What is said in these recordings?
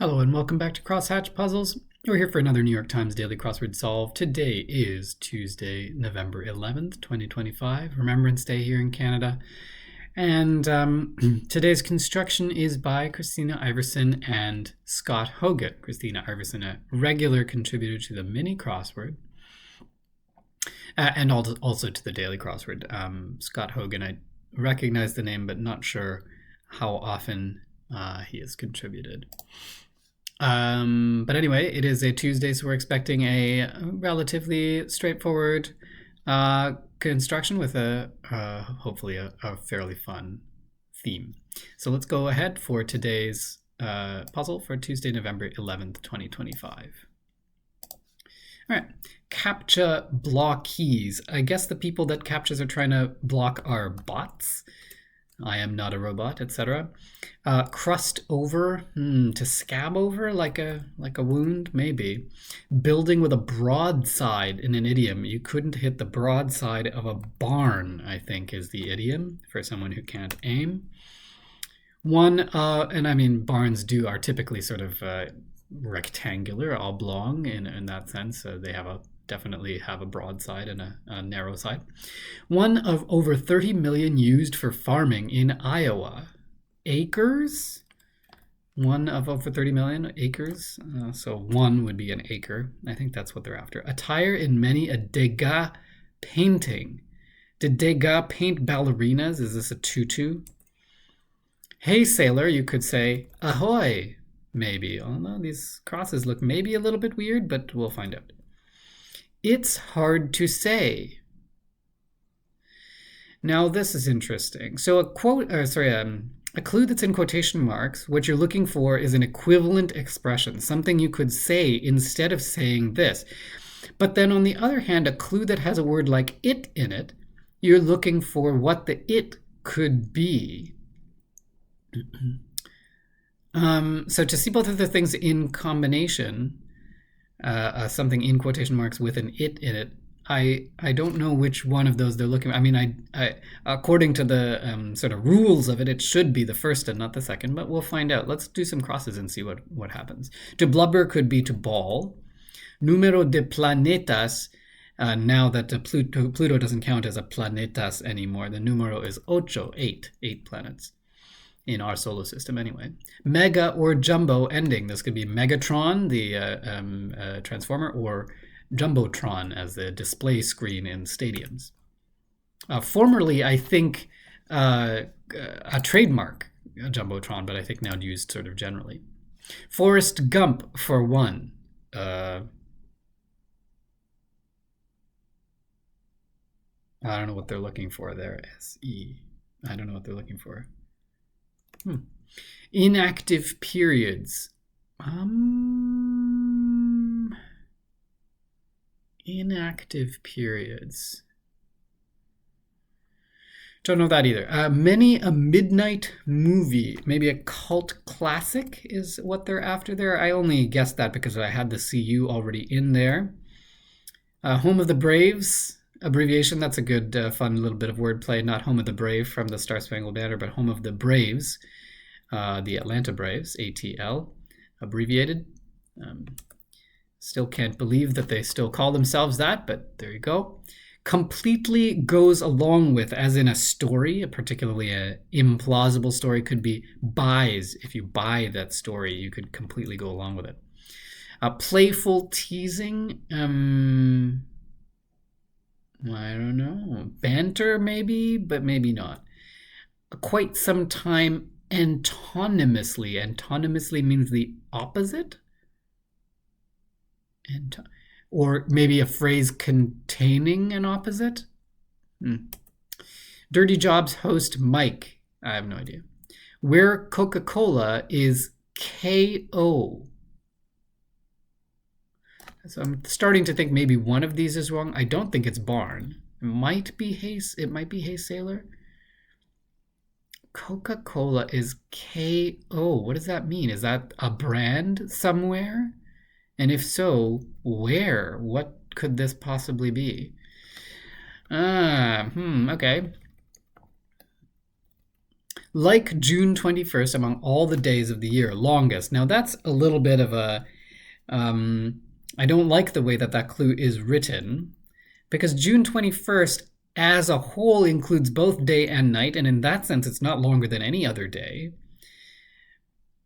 Hello and welcome back to Crosshatch Puzzles. We're here for another New York Times Daily Crossword Solve. Today is Tuesday, November 11th, 2025, Remembrance Day here in Canada. And today's construction is by Christina Iverson and Scott Hogan. Christina Iverson, a regular contributor to the mini crossword, and also to the daily crossword. Scott Hogan, I recognize the name, but not sure how often he has contributed. But anyway, it is a Tuesday, so we're expecting a relatively straightforward construction with hopefully a fairly fun theme. So let's go ahead for today's puzzle for Tuesday, November 11th, 2025. All right, CAPTCHA blockees. I guess the people that CAPTCHAs are trying to block are bots. I am not a robot, etc. Crust over, to scab over like a wound, maybe. Building with a broadside in an idiom. You couldn't hit the broadside of a barn, I think, is the idiom for someone who can't aim. And I mean, barns are typically sort of rectangular, oblong in that sense. They definitely have a broad side and a narrow side. One of over 30 million used for farming in Iowa. Acres? One of over 30 million acres. So one would be an acre. I think that's what they're after. Attire in many a Degas painting. Did Degas paint ballerinas? Is this a tutu? Hey, sailor, you could say ahoy, maybe. Although these crosses look maybe a little bit weird, but we'll find out. It's hard to say. Now this is interesting. So a clue that's in quotation marks, what you're looking for is an equivalent expression, something you could say instead of saying this. But then on the other hand, a clue that has a word like it in it, you're looking for what the it could be. So to see both of the things in combination, something in quotation marks with an it in it, I don't know which one of those they're looking at. I mean, I according to the sort of rules of it, it should be the first and not the second, but we'll find out. Let's do some crosses and see what happens. To blubber could be to ball. Número de planetas, now that Pluto doesn't count as a planetas anymore, the numero is ocho, 8 planets. In our solar system anyway. Mega or jumbo ending. This could be Megatron, the transformer, or Jumbotron as the display screen in stadiums. Formerly, I think, a trademark, Jumbotron, but I think now used sort of generally. Forrest Gump for one. I don't know what they're looking for there. S-E. I don't know what they're looking for. Inactive periods. Inactive periods. Don't know that either. Many a midnight movie. Maybe a cult classic is what they're after there. I only guessed that because I had the CU already in there. Home of the Braves. Abbreviation. That's a good, fun little bit of wordplay. Not Home of the Brave from the Star Spangled Banner, but Home of the Braves. The Atlanta Braves, ATL, abbreviated. Still can't believe that they still call themselves that, but there you go. Completely goes along with, as in a story, particularly an implausible story, could be buys. If you buy that story, you could completely go along with it. Playful teasing. I don't know. Banter, maybe, but maybe not. Quite some time antonymously. Antonymously means the opposite? Or maybe a phrase containing an opposite? Dirty Jobs host Mike. I have no idea. Where Coca-Cola is K-O. So I'm starting to think maybe one of these is wrong. I don't think it's barn. It might be Hey Sailor. Coca-Cola is K-O. What does that mean? Is that a brand somewhere? And if so, where? What could this possibly be? Okay. Like June 21st among all the days of the year, longest. Now that's a little bit of a, I don't like the way that that clue is written, because June 21st as a whole includes both day and night, and in that sense it's not longer than any other day.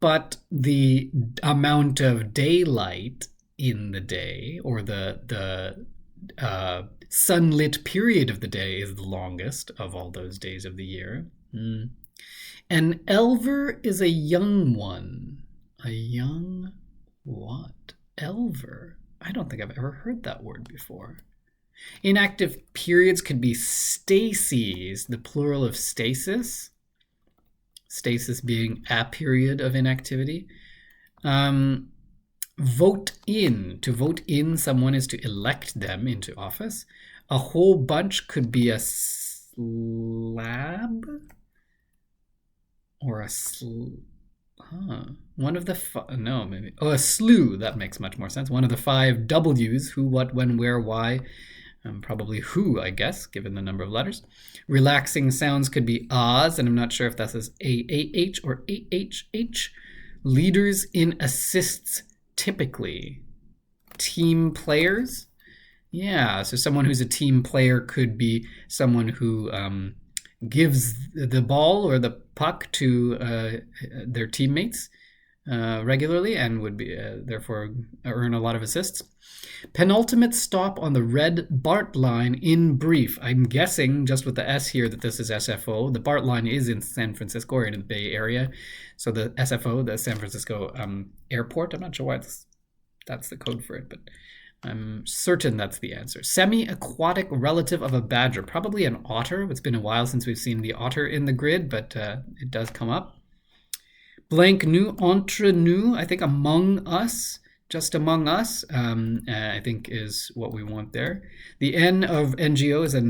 But the amount of daylight in the day, or the sunlit period of the day, is the longest of all those days of the year. An elver is a young one. A young what? Elver? I don't think I've ever heard that word before. Inactive periods could be stases, the plural of stasis. Stasis being a period of inactivity. Vote in. To vote in someone is to elect them into office. A whole bunch could be a slab or a one of the no, maybe a slew. That makes much more sense. One of the 5 W's: who, what, when, where, why. Probably who, I guess, given the number of letters. Relaxing sounds could be ahs, and I'm not sure if that says A-A-H or A-H-H. Leaders in assists, typically. Team players? Yeah, so someone who's a team player could be someone who gives the ball or the puck to their teammates regularly and would be therefore earn a lot of assists. Penultimate stop on the red BART line in brief. I'm guessing just with the S here that this is SFO. The BART line is in San Francisco or in the Bay Area. So the SFO, the San Francisco airport, I'm not sure why that's the code for it, but I'm certain that's the answer. Semi-aquatic relative of a badger. Probably an otter. It's been a while since we've seen the otter in the grid, but it does come up. Blank nous, entre nous, I think among us, just among us, I think is what we want there. The N of NGO is a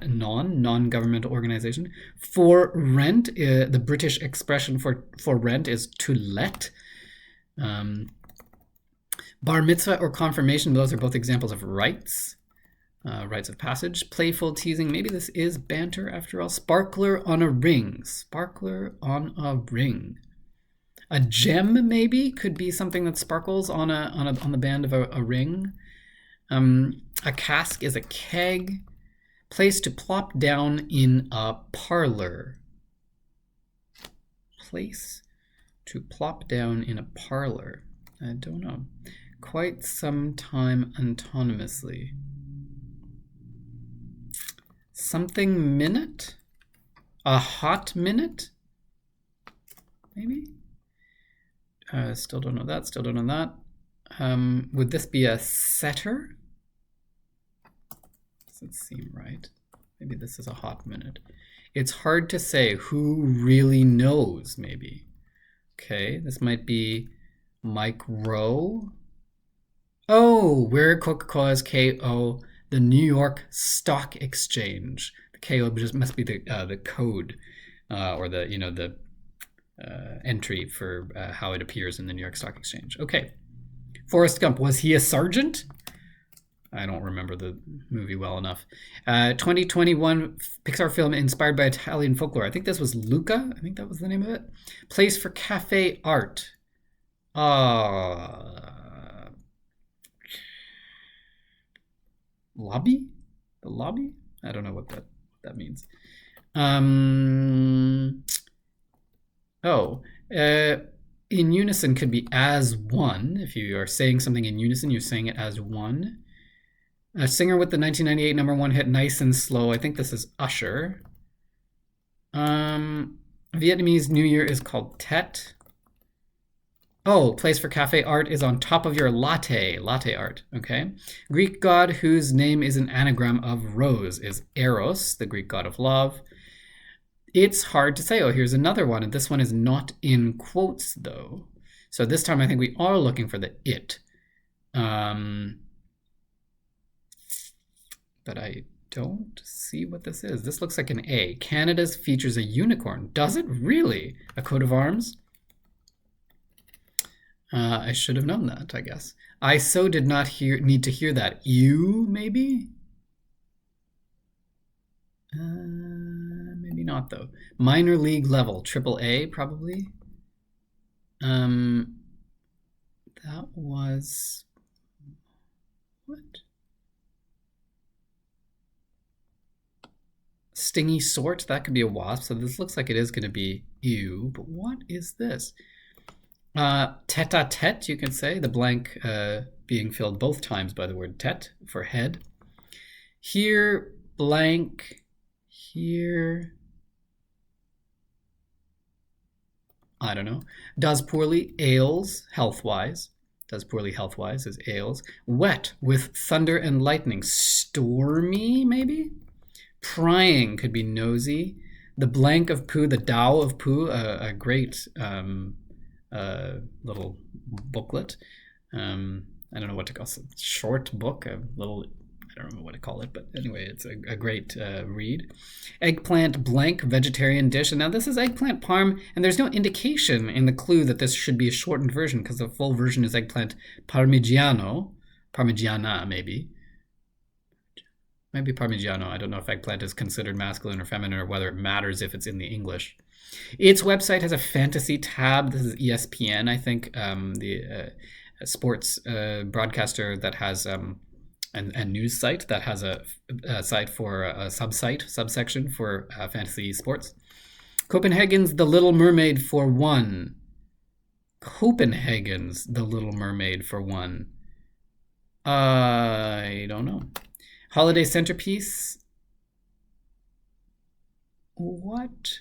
non-governmental organization. For rent, the British expression for rent is to let. Bar mitzvah or confirmation, those are both examples of rites. Rites of passage. Playful teasing, maybe this is banter after all. Sparkler on a ring. Sparkler on a ring. A gem, maybe, could be something that sparkles on the band of a ring. A cask is a keg. Place to plop down in a parlor. Place to plop down in a parlor. I don't know. Quite some time autonomously. Something minute? A hot minute? Maybe? Still don't know that, still don't know that. Would this be a setter? Doesn't seem right. Maybe this is a hot minute. It's hard to say. Who really knows, maybe? Okay, this might be Mike Rowe. Oh, where Coca-Cola is KO, the New York Stock Exchange. The KO just must be the code or the entry for how it appears in the New York Stock Exchange. Okay. Forrest Gump, was he a sergeant? I don't remember the movie well enough. 2021 Pixar film inspired by Italian folklore. I think this was Luca. I think that was the name of it. Place for cafe art. Lobby? The lobby? I don't know what that means. In unison could be as one. If you are saying something in unison, you're saying it as one. A singer with the 1998 #1 hit Nice and Slow. I think this is Usher. Vietnamese New Year is called Tet. Oh, place for cafe art is on top of your latte. Latte art, okay. Greek god whose name is an anagram of rose is Eros, the Greek god of love. It's hard to say. Oh, here's another one. And this one is not in quotes, though. So this time I think we are looking for the it. But I don't see what this is. This looks like an A. Canada's features a unicorn. Does it really? A coat of arms? I should have known that, I guess. I so did not need to hear that. You, maybe? Maybe Maybe not though. Minor league level, AAA probably. That was what? Stingy sort, that could be a wasp. So this looks like it is going to be ew. But what is this? Tete-a-tete, you can say. The blank being filled both times by the word tete for head. Here, blank. Here, I don't know. Does poorly, ails, health-wise. Does poorly health-wise is ails. Wet with thunder and lightning. Stormy, maybe? Prying could be nosy. The blank of poo, the Tao of poo, a great little booklet. I don't know what to call it. Short book, a little, I don't know what to call it, but anyway, it's a great read. Eggplant blank vegetarian dish. And now this is eggplant parm, and there's no indication in the clue that this should be a shortened version because the full version is eggplant parmigiano. Parmigiana, maybe. Maybe Parmigiano. I don't know if eggplant is considered masculine or feminine or whether it matters if it's in the English. Its website has a fantasy tab. This is ESPN, I think, the sports broadcaster that has a news site that has a site for a subsection for fantasy sports. Copenhagen's The Little Mermaid for one. Copenhagen's The Little Mermaid for one. I don't know. Holiday centerpiece. What?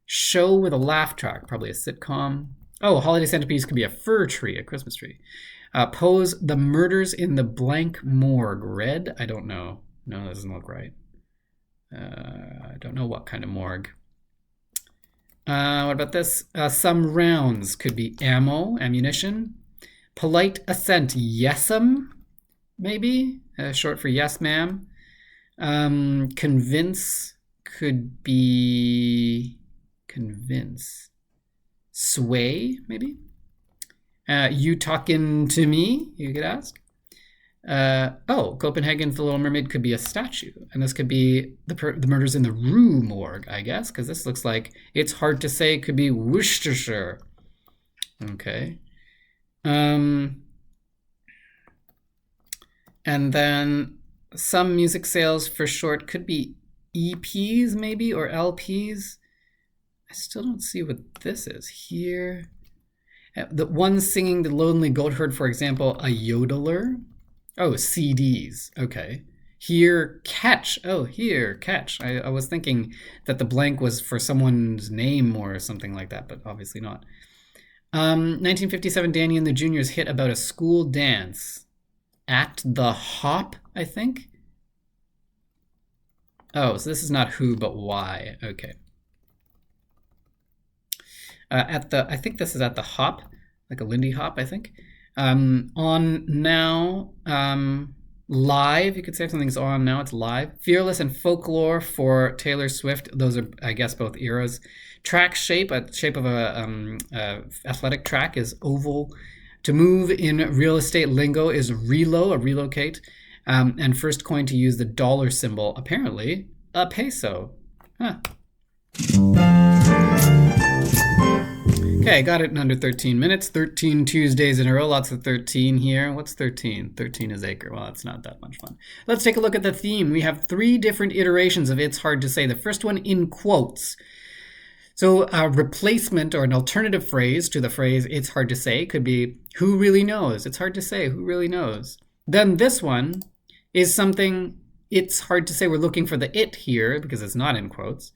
Show with a laugh track, probably a sitcom. Oh, holiday centerpiece could be a fir tree, a Christmas tree. Pose the murders in the blank morgue. Red? I don't know. No, that doesn't look right. I don't know what kind of morgue. What about this? Some rounds could be ammunition. Polite assent, yes'm, maybe, short for yes, ma'am. Convince could be convince. Sway, maybe. You talking to me, you could ask. Copenhagen's The Little Mermaid could be a statue. And this could be the murders in the Rue Morgue, I guess, because this looks like it's hard to say. It could be Worcestershire. Okay. And then some music sales for short could be EPs maybe, or LPs. I still don't see what this is here. The one singing The Lonely Goat Herd, for example, a yodeler. Oh, CDs. Okay. Here, catch. Oh, here, catch. I was thinking that the blank was for someone's name or something like that, but obviously not. 1957, Danny and the Juniors hit about a school dance at the Hop, I think. Oh, so this is not who, but why. Okay. I think this is at the Hop, like a Lindy Hop, I think. On now, live, you could say if something's on now, it's live. Fearless and Folklore for Taylor Swift. Those are, I guess, both eras. Track shape, a shape of a athletic track is oval. To move in real estate lingo is relo, a relocate. And first coin to use the dollar symbol, apparently, a peso. Huh. Okay, got it in under 13 minutes. 13 Tuesdays in a row, lots of 13 here. What's 13? 13 is acre. Well, it's not that much fun. Let's take a look at the theme. We have 3 different iterations of It's Hard to Say. The first one in quotes. So a replacement or an alternative phrase to the phrase It's Hard to Say could be, who really knows? It's hard to say, who really knows? Then this one is something, it's hard to say. We're looking for the it here because it's not in quotes.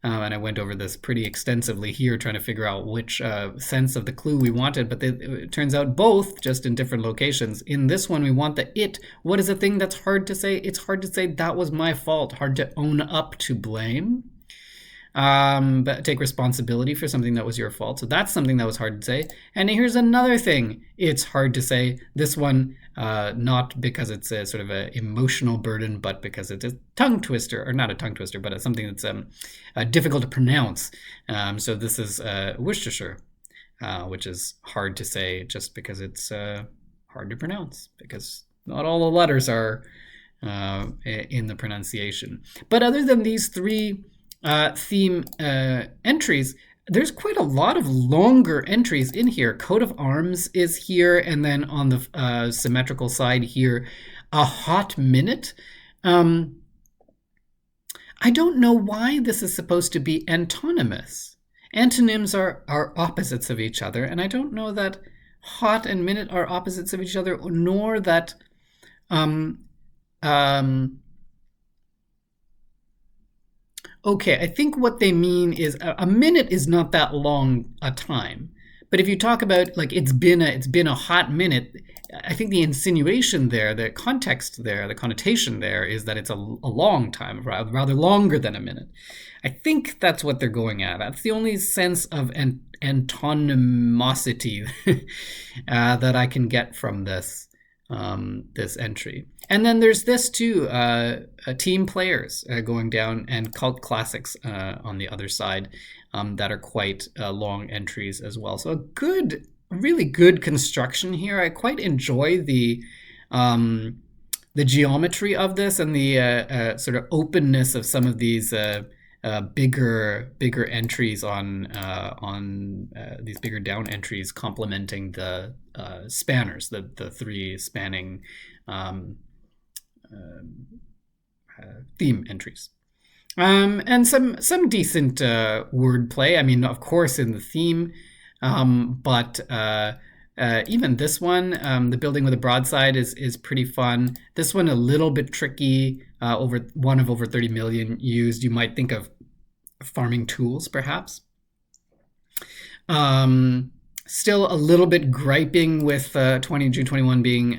And I went over this pretty extensively here trying to figure out which sense of the clue we wanted, but it turns out both, just in different locations. In this one, we want the it. What is a thing that's hard to say? It's hard to say that was my fault. Hard to own up to blame. But take responsibility for something that was your fault. So that's something that was hard to say. And here's another thing. It's hard to say. This one, not because it's a sort of an emotional burden, but because it's a tongue twister, or not a tongue twister, but it's something that's difficult to pronounce. So this is Worcestershire, which is hard to say just because it's hard to pronounce, because not all the letters are in the pronunciation. But other than these three theme entries, there's quite a lot of longer entries in here. Coat of arms is here, and then on the symmetrical side here, a hot minute. I don't know why this is supposed to be antonymous. Antonyms are opposites of each other, and I don't know that hot and minute are opposites of each other, nor that okay, I think what they mean is a minute is not that long a time. But if you talk about like it's been a hot minute, I think the insinuation there, the context there, the connotation there is that it's a long time, rather longer than a minute. I think that's what they're going at. That's the only sense of antonymosity that I can get from this entry. And then there's this too, team players going down, and cult classics on the other side that are quite long entries as well. So a really good construction here. I quite enjoy the geometry of this and the sort of openness of some of these bigger entries on these bigger down entries, complementing the spanners, the three spanning theme entries. And some decent wordplay. I mean, of course, in the theme, but even this one, the building with a broadside is pretty fun. This one a little bit tricky. Over 30 million used. You might think of farming tools, perhaps. Still a little bit griping with June 21 being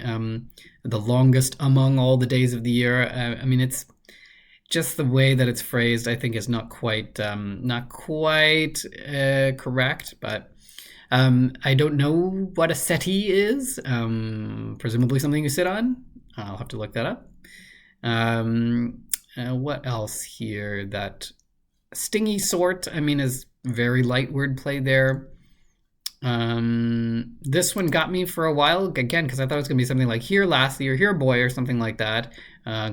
the longest among all the days of the year. I mean, it's just the way that it's phrased, I think, is not quite correct. But I don't know what a settee is. Presumably something you sit on. I'll have to look that up. What else here? That stingy sort, I mean, is very light wordplay there. This one got me for a while, again, because I thought it was going to be something like here lassie or here boy or something like that,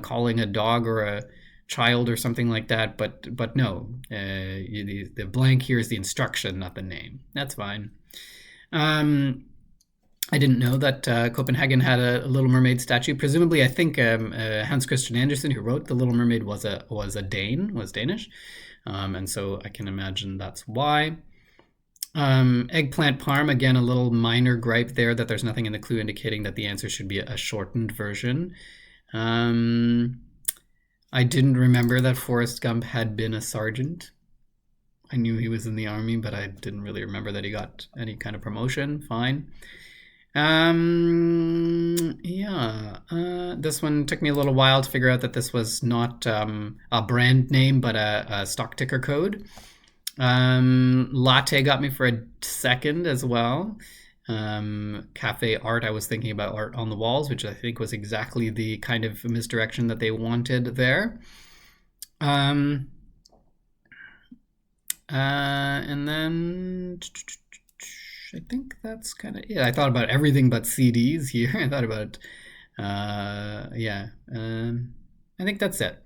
calling a dog or a child or something like that, but no, the blank here is the instruction, not the name. That's fine. I didn't know that Copenhagen had a Little Mermaid statue. Presumably, I think Hans Christian Andersen, who wrote The Little Mermaid, was Danish, and so I can imagine that's why. Eggplant parm, again, a little minor gripe there that there's nothing in the clue indicating that the answer should be a shortened version. I didn't remember that Forrest Gump had been a sergeant. I knew he was in the army, but I didn't really remember that he got any kind of promotion. Fine. This one took me a little while to figure out that this was not a brand name, but a stock ticker code. Latte got me for a second as well. Cafe art, I was thinking about art on the walls, which I think was exactly the kind of misdirection that they wanted there. And then I think that's kind of it. I thought about everything but CDs here. I thought about I think that's it.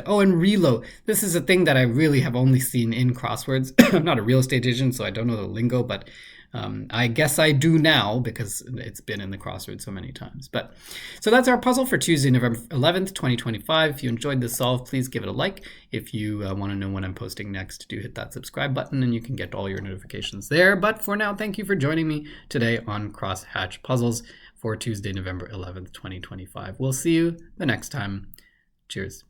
Oh, and reload. This is a thing that I really have only seen in crosswords. I'm not a real estate agent, so I don't know the lingo, but I guess I do now because it's been in the crossword so many times. But so that's our puzzle for Tuesday, November 11th, 2025. If you enjoyed this solve, please give it a like. If you want to know when I'm posting next, do hit that subscribe button and you can get all your notifications there. But for now, thank you for joining me today on Crosshatch Puzzles for Tuesday, November 11th, 2025. We'll see you the next time. Cheers.